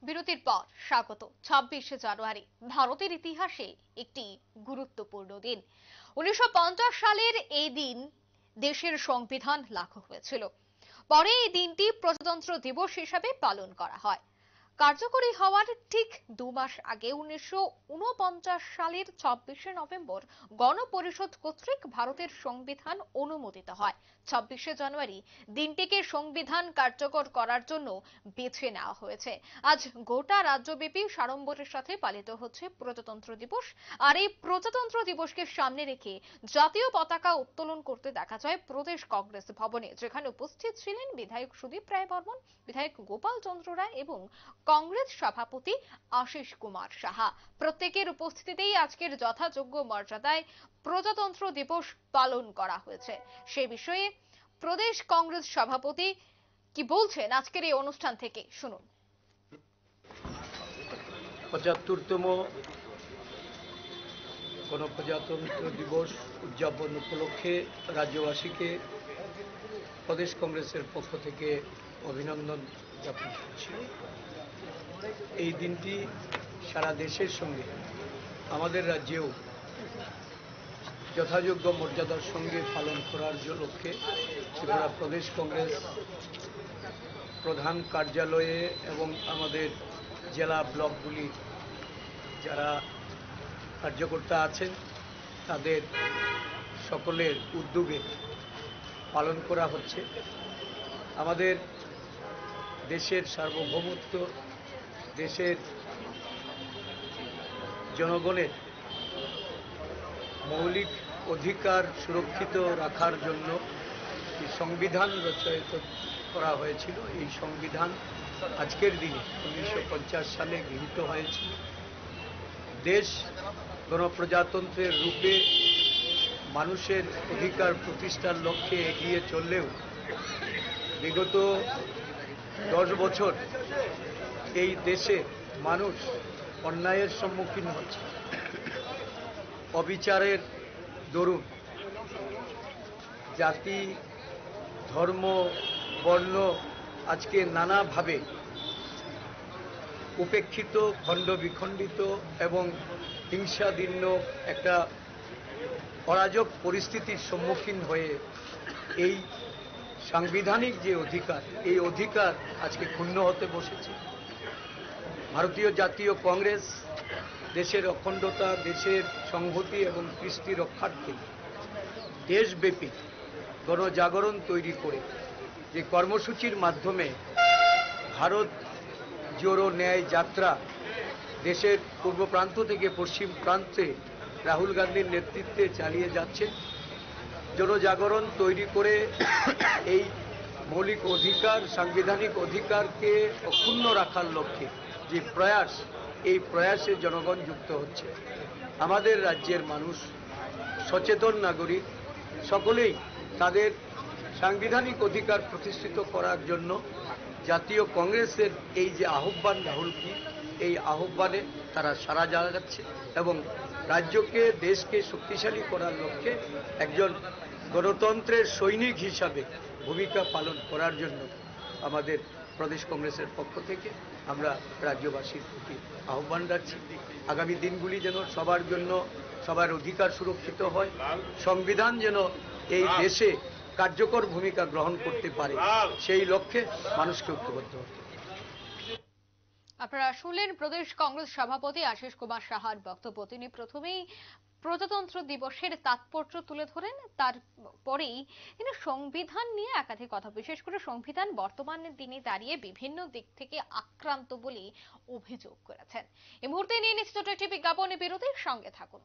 বিরতির পর স্বাগত। 26শে জানুয়ারি ভারতের ইতিহাসে একটি গুরুত্বপূর্ণ দিন। 1950 সালের এই দিন দেশের সংবিধান লাগু হয়েছিল। পরে এই দিনটি প্রজাতন্ত্র দিবস হিসাবে পালন করা হয়। কার্যকরী হওয়ার ঠিক 2 মাস আগে 1949 সালের 26শে নভেম্বর গণপরিষদ কর্তৃক ভারতের সংবিধান অনুমোদিত হয়। 26শে জানুয়ারি দিনটিকে সংবিধান কার্যকর করার জন্য বেছে নেওয়া হয়েছে। আজ গোটা রাজ্যব্যাপী সাড়ম্বরের সাথে পালিত হচ্ছে প্রজাতন্ত্র দিবস। আর এই প্রজাতন্ত্র দিবসকে সামনে রেখে জাতীয় পতাকা উত্তোলন করতে দেখা যায় প্রদেশ কংগ্রেস ভবনে, যেখানে উপস্থিত ছিলেন বিধায়ক সুদীপ রায় বর্মন, বিধায়ক গোপাল চন্দ্র রায় এবং কংগ্রেস সভাপতি আশিস কুমার সাহা। প্রত্যেকের উপস্থিতিতেই আজকের যথাযোগ্য মর্যাদায় প্রজাতন্ত্র দিবস পালন করা হয়েছে। সে বিষয়ে প্রদেশ কংগ্রেস সভাপতি কি বলছেন আজকের এই অনুষ্ঠান থেকে শুনুন। ৭৫তম গণপ্রজাতন্ত্র দিবস উদযাপন উপলক্ষে রাজ্যবাসীকে প্রদেশ কংগ্রেসের পক্ষ থেকে অভিনন্দন জ্ঞাপন করছি। এই দিনটি সারা দেশের সঙ্গে আমাদের রাজ্যেও যথাযোগ্য মর্যাদার সঙ্গে পালন করার লক্ষ্যে ত্রিপুরা প্রদেশ কংগ্রেস প্রধান কার্যালয়ে এবং আমাদের জেলা ব্লকগুলি যারা কার্যকর্তা আছেন তাদের সকলের উদ্যোগে পালন করা হচ্ছে। আমাদের দেশের সার্বভৌমত্ব, দেশের জনগণের মৌলিক অধিকার সুরক্ষিত রাখার জন্য যে সংবিধান রচয়িত করা হয়েছিল, এই সংবিধান আজকের দিনে 1950 সালে গৃহীত হয়েছিল। দেশ গণপ্রজাতন্ত্রের রূপে মানুষের অধিকার প্রতিষ্ঠার লক্ষ্যে এগিয়ে চললেও বিগত 10 বছর এই দেশে মানুষ অন্যায়ের সম্মুখীন হচ্ছে। অবিচারের দরুন জাতি, ধর্ম, বর্ণ আজকে নানাভাবে উপেক্ষিত, খণ্ড বিখণ্ডিত এবং হিংসাদীর্ণ একটা অরাজক পরিস্থিতির সম্মুখীন হয়ে এই সাংবিধানিক যে অধিকার, এই অধিকার আজকে ক্ষুণ্ণ হতে বসেছে। ভারতীয় জাতীয় কংগ্রেস দেশের অখণ্ডতা, দেশের সংহতি এবং কৃষ্টি রক্ষার্থে দেশব্যাপী গণজাগরণ তৈরি করে যে কর্মসূচির মাধ্যমে ভারত জোড়ো ন্যায় যাত্রা দেশের পূর্ব প্রান্ত থেকে পশ্চিম প্রান্তে রাহুল গান্ধীর নেতৃত্বে চালিয়ে যাচ্ছেন, জনজাগরণ তৈরি করে এই মৌলিক অধিকার, সাংবিধানিক অধিকারকে অক্ষুণ্ণ রাখার লক্ষ্যে যে প্রয়াস, এই প্রয়াসে জনগণ যুক্ত হচ্ছে। আমাদের রাজ্যের মানুষ, সচেতন নাগরিক সকলেই তাদের সাংবিধানিক অধিকার প্রতিষ্ঠিত করার জন্য জাতীয় কংগ্রেসের এই যে আহ্বান, রাহুলজি, এই আহ্বানে তারা সাড়া জাগাচ্ছে এবং রাজ্যকে, দেশকে শক্তিশালী করার লক্ষ্যে একজন গণতন্ত্রের সৈনিক হিসাবে ভূমিকা পালন করার জন্য আমাদের প্রদেশ কংগ্রেসের পক্ষ থেকে আমরা রাজ্যবাসীর প্রতি আহ্বান রাখছি। আগামী দিনগুলি যেন সবার জন্য, সবার অধিকার সুরক্ষিত হয়, সংবিধান যেন এই দেশে কার্যকর ভূমিকা গ্রহণ করতে পারে, সেই লক্ষ্যে মানুষকে ঐক্যবদ্ধ হতে। আপনারা শুনলেন প্রদেশ কংগ্রেস সভাপতি আশিস কুমার সাহার বক্তব্য। তিনি প্রথমেই প্রজাতন্ত্র দিবসের তাৎপর্য তুলে ধরেন, তারপরেই তিনি সংবিধান নিয়ে একাধিক কথা, বিশেষ করে সংবিধান বর্তমান দিনে দাঁড়িয়ে বিভিন্ন দিক থেকে আক্রান্ত বলে অভিযোগ করেছেন। এই মুহূর্তে নিয়ে নিশ্চিত একটি বিজ্ঞাপনী বিরতির সঙ্গে থাকুন।